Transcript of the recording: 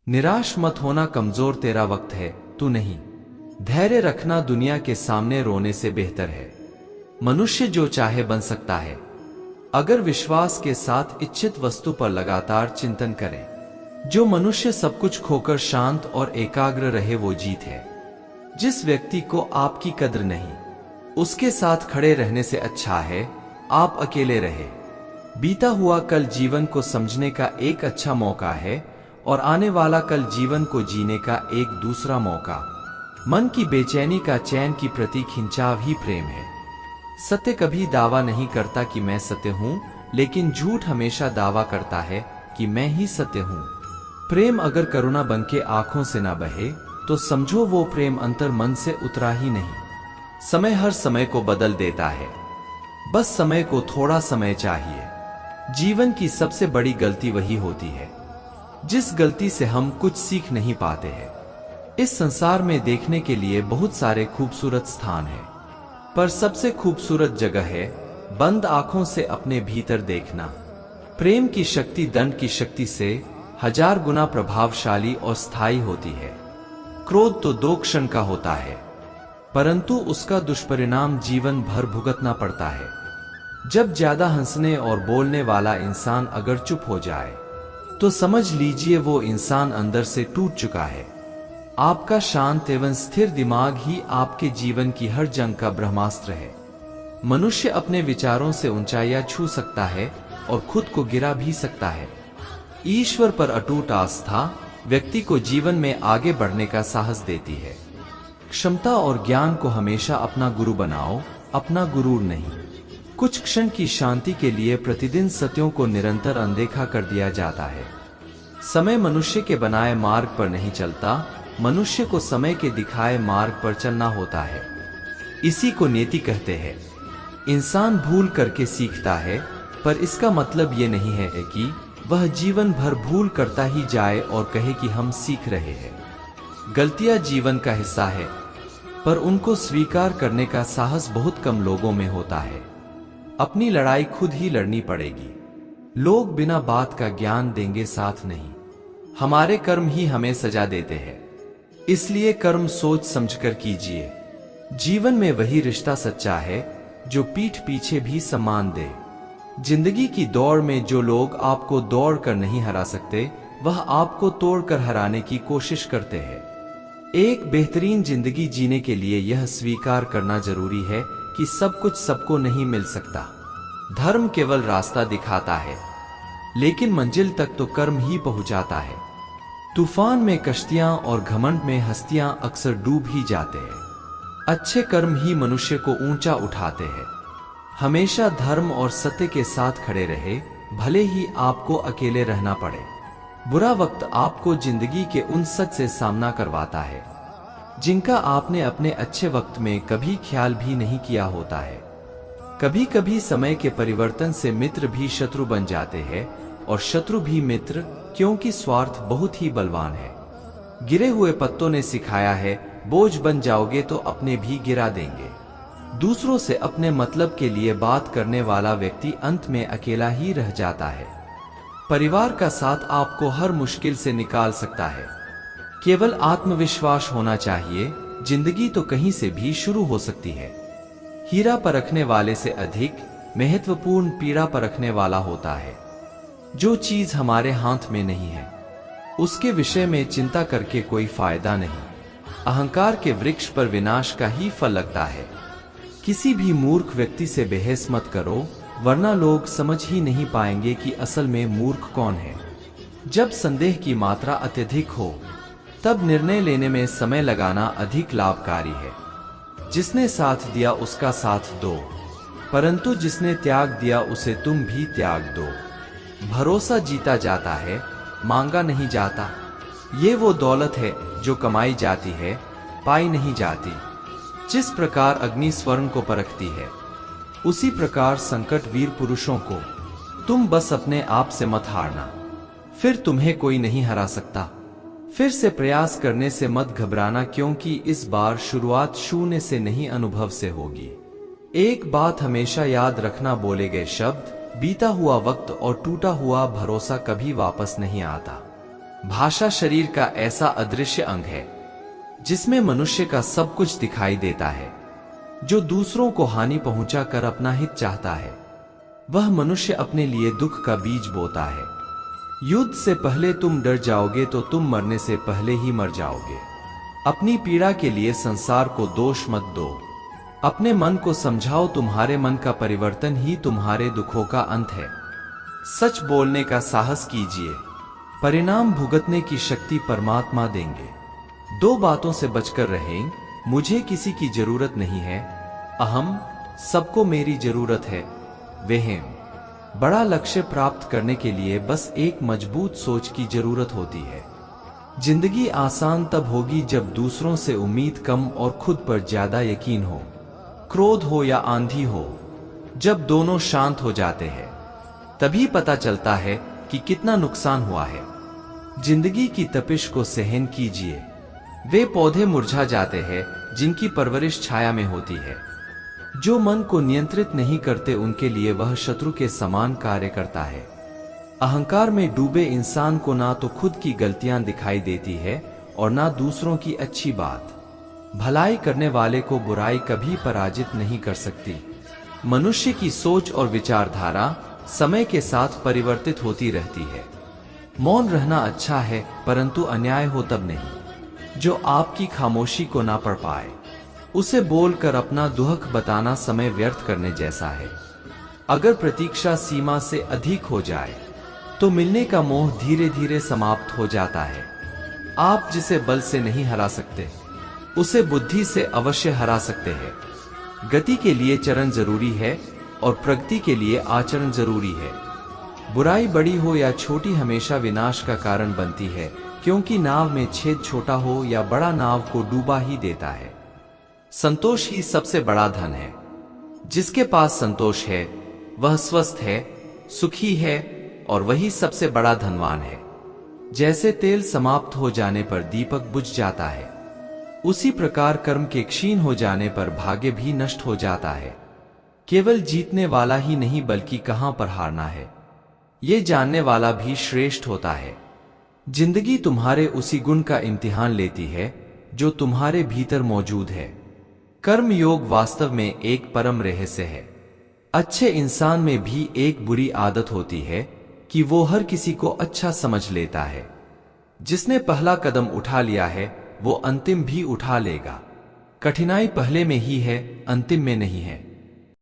निराश मत होना, कमजोर तेरा वक्त है, तू नहीं। धैर्य रखना दुनिया के सामने रोने से बेहतर है। मनुष्य जो चाहे बन सकता है, अगर विश्वास के साथ इच्छित वस्तु पर लगातार चिंतन करे। जो मनुष्य सब कुछ खोकर शांत और एकाग्र रहे वो जीत है। जिस व्यक्ति को आपकी कद्र नहीं, उसके साथ खड़े रहने से अच्छा है आप अकेले रहे। बीता हुआ कल जीवन को समझने का एक अच्छा मौका है और आने वाला कल जीवन को जीने का एक दूसरा मौका। मन की बेचैनी का चैन की प्रतीक खिंचाव ही प्रेम है। सत्य कभी दावा नहीं करता कि मैं सत्य हूं, लेकिन झूठ हमेशा दावा करता है कि मैं ही सत्य हूं। प्रेम अगर करुणा बनके आंखों से ना बहे तो समझो वो प्रेम अंतर मन से उतरा ही नहीं। समय हर समय को बदल देता है, बस समय को थोड़ा समय चाहिए। जीवन की सबसे बड़ी गलती वही होती है जिस गलती से हम कुछ सीख नहीं पाते हैं। इस संसार में देखने के लिए बहुत सारे खूबसूरत स्थान हैं, पर सबसे खूबसूरत जगह है बंद आंखों से अपने भीतर देखना। प्रेम की शक्ति दंड की शक्ति से 1000 गुना प्रभावशाली और स्थायी होती है। क्रोध तो 2 क्षण का होता है, परंतु उसका दुष्परिणाम जीवन भर भुगतना पड़ता है। जब ज्यादा हंसने और बोलने वाला इंसान अगर चुप हो जाए तो समझ लीजिए वो इंसान अंदर से टूट चुका है। आपका शांत एवं स्थिर दिमाग ही आपके जीवन की हर जंग का ब्रह्मास्त्र है। मनुष्य अपने विचारों से ऊंचाइयां छू सकता है और खुद को गिरा भी सकता है। ईश्वर पर अटूट आस्था व्यक्ति को जीवन में आगे बढ़ने का साहस देती है। क्षमता और ज्ञान को हमेशा अपना गुरु बनाओ, अपना गुरूर नहीं। कुछ क्षण की शांति के लिए प्रतिदिन सत्यों को निरंतर अनदेखा कर दिया जाता है। समय मनुष्य के बनाए मार्ग पर नहीं चलता, मनुष्य को समय के दिखाए मार्ग पर चलना होता है। इसी को नीति कहते हैं। इंसान भूल करके सीखता है, पर इसका मतलब ये नहीं है कि वह जीवन भर भूल करता ही जाए और कहे कि हम सीख रहे हैं। गलतियां जीवन का हिस्सा है, पर उनको स्वीकार करने का साहस बहुत कम लोगों में होता है। अपनी लड़ाई खुद ही लड़नी पड़ेगी। लोग बिना बात का ज्ञान देंगे साथ नहीं। हमारे कर्म ही हमें सजा देते हैं, इसलिए कर्म सोच समझकर कीजिए। जीवन में वही रिश्ता सच्चा है जो पीठ पीछे भी सम्मान दे। जिंदगी की दौड़ में जो लोग आपको दौड़ कर नहीं हरा सकते, वह आपको तोड़कर हराने की कोशिश करते हैं। एक बेहतरीन जिंदगी जीने के लिए यह स्वीकार करना जरूरी है कि सब कुछ सबको नहीं मिल सकता। धर्म केवल रास्ता दिखाता है, लेकिन मंजिल तक तो कर्म ही पहुंचाता है। तूफान में कश्तियां और घमंड में हस्तियां अक्सर डूब ही जाते हैं। अच्छे कर्म ही मनुष्य को ऊंचा उठाते हैं। हमेशा धर्म और सत्य के साथ खड़े रहे, भले ही आपको अकेले रहना पड़े। बुरा वक्त आपको जिंदगी के उन सच से सामना करवाता है जिनका आपने अपने अच्छे वक्त में कभी ख्याल भी नहीं किया होता है। कभी कभी समय के परिवर्तन से मित्र भी शत्रु बन जाते हैं और शत्रु भी मित्र, क्योंकि स्वार्थ बहुत ही बलवान है। गिरे हुए पत्तों ने सिखाया है, बोझ बन जाओगे तो अपने भी गिरा देंगे। दूसरों से अपने मतलब के लिए बात करने वाला व्यक्ति अंत में अकेला ही रह जाता है। परिवार का साथ आपको हर मुश्किल से निकाल सकता है। केवल आत्मविश्वास होना चाहिए। जिंदगी तो कहीं से भी शुरू हो सकती है। हीरा परखने वाले से अधिक महत्वपूर्ण पीड़ा परखने वाला होता है। जो चीज हमारे हाथ में नहीं है, उसके विषय में चिंता करके कोई फायदा नहीं। अहंकार के वृक्ष पर विनाश का ही फल लगता है। किसी भी मूर्ख व्यक्ति से बहस मत करो, वरना लोग समझ ही नहीं पाएंगे कि असल में मूर्ख कौन है। जब संदेह की मात्रा अत्यधिक हो, तब निर्णय लेने में समय लगाना अधिक लाभकारी है। जिसने साथ दिया उसका साथ दो, परंतु जिसने त्याग दिया उसे तुम भी त्याग दो। भरोसा जीता जाता है, मांगा नहीं जाता। ये वो दौलत है जो कमाई जाती है, पाई नहीं जाती। जिस प्रकार अग्नि स्वर्ण को परखती है, उसी प्रकार संकट वीर पुरुषों को। तुम बस अपने आप से मत हारना, फिर तुम्हें कोई नहीं हरा सकता। फिर से प्रयास करने से मत घबराना, क्योंकि इस बार शुरुआत शून्य से नहीं अनुभव से होगी। एक बात हमेशा याद रखना, बोले गए शब्द, बीता हुआ वक्त और टूटा हुआ भरोसा कभी वापस नहीं आता। भाषा शरीर का ऐसा अदृश्य अंग है जिसमें मनुष्य का सब कुछ दिखाई देता है। जो दूसरों को हानि पहुंचाकर अपना हित चाहता है, वह मनुष्य अपने लिए दुख का बीज बोता है। युद्ध से पहले तुम डर जाओगे तो तुम मरने से पहले ही मर जाओगे। अपनी पीड़ा के लिए संसार को दोष मत दो। अपने मन को समझाओ, तुम्हारे मन का परिवर्तन ही तुम्हारे दुखों का अंत है। सच बोलने का साहस कीजिए, परिणाम भुगतने की शक्ति परमात्मा देंगे। दो बातों से बचकर रहें, मुझे किसी की जरूरत नहीं है, अहम, सबको मेरी जरूरत है, वेहम। बड़ा लक्ष्य प्राप्त करने के लिए बस एक मजबूत सोच की जरूरत होती है। जिंदगी आसान तब होगी जब दूसरों से उम्मीद कम और खुद पर ज्यादा यकीन हो। क्रोध हो या आंधी हो, जब दोनों शांत हो जाते हैं तभी पता चलता है कि कितना नुकसान हुआ है। जिंदगी की तपिश को सहन कीजिए। वे पौधे मुरझा जाते हैं जिनकी परवरिश छाया में होती है। जो मन को नियंत्रित नहीं करते उनके लिए वह शत्रु के समान कार्य करता है। अहंकार में डूबे इंसान को ना तो खुद की गलतियां दिखाई देती है और ना दूसरों की अच्छी बात। भलाई करने वाले को बुराई कभी पराजित नहीं कर सकती। मनुष्य की सोच और विचारधारा समय के साथ परिवर्तित होती रहती है। मौन रहना अच्छा है, परंतु अन्याय हो तब नहीं। जो आपकी खामोशी को ना पढ़ पाए उसे बोलकर अपना दुख बताना समय व्यर्थ करने जैसा है। अगर प्रतीक्षा सीमा से अधिक हो जाए तो मिलने का मोह धीरे धीरे समाप्त हो जाता है। आप जिसे बल से नहीं हरा सकते उसे बुद्धि से अवश्य हरा सकते हैं। गति के लिए चरण जरूरी है और प्रगति के लिए आचरण जरूरी है। बुराई बड़ी हो या छोटी हमेशा विनाश का कारण बनती है, क्योंकि नाव में छेद छोटा हो या बड़ा नाव को डूबा ही देता है। संतोष ही सबसे बड़ा धन है। जिसके पास संतोष है वह स्वस्थ है, सुखी है और वही सबसे बड़ा धनवान है। जैसे तेल समाप्त हो जाने पर दीपक बुझ जाता है, उसी प्रकार कर्म के क्षीण हो जाने पर भाग्य भी नष्ट हो जाता है। केवल जीतने वाला ही नहीं बल्कि कहां पर हारना है ये जानने वाला भी श्रेष्ठ होता है। जिंदगी तुम्हारे उसी गुण का इम्तिहान लेती है जो तुम्हारे भीतर मौजूद है। कर्म योग वास्तव में एक परम रहस्य है। अच्छे इंसान में भी एक बुरी आदत होती है कि वो हर किसी को अच्छा समझ लेता है। जिसने पहला कदम उठा लिया है वो अंतिम भी उठा लेगा। कठिनाई पहले में ही है, अंतिम में नहीं है।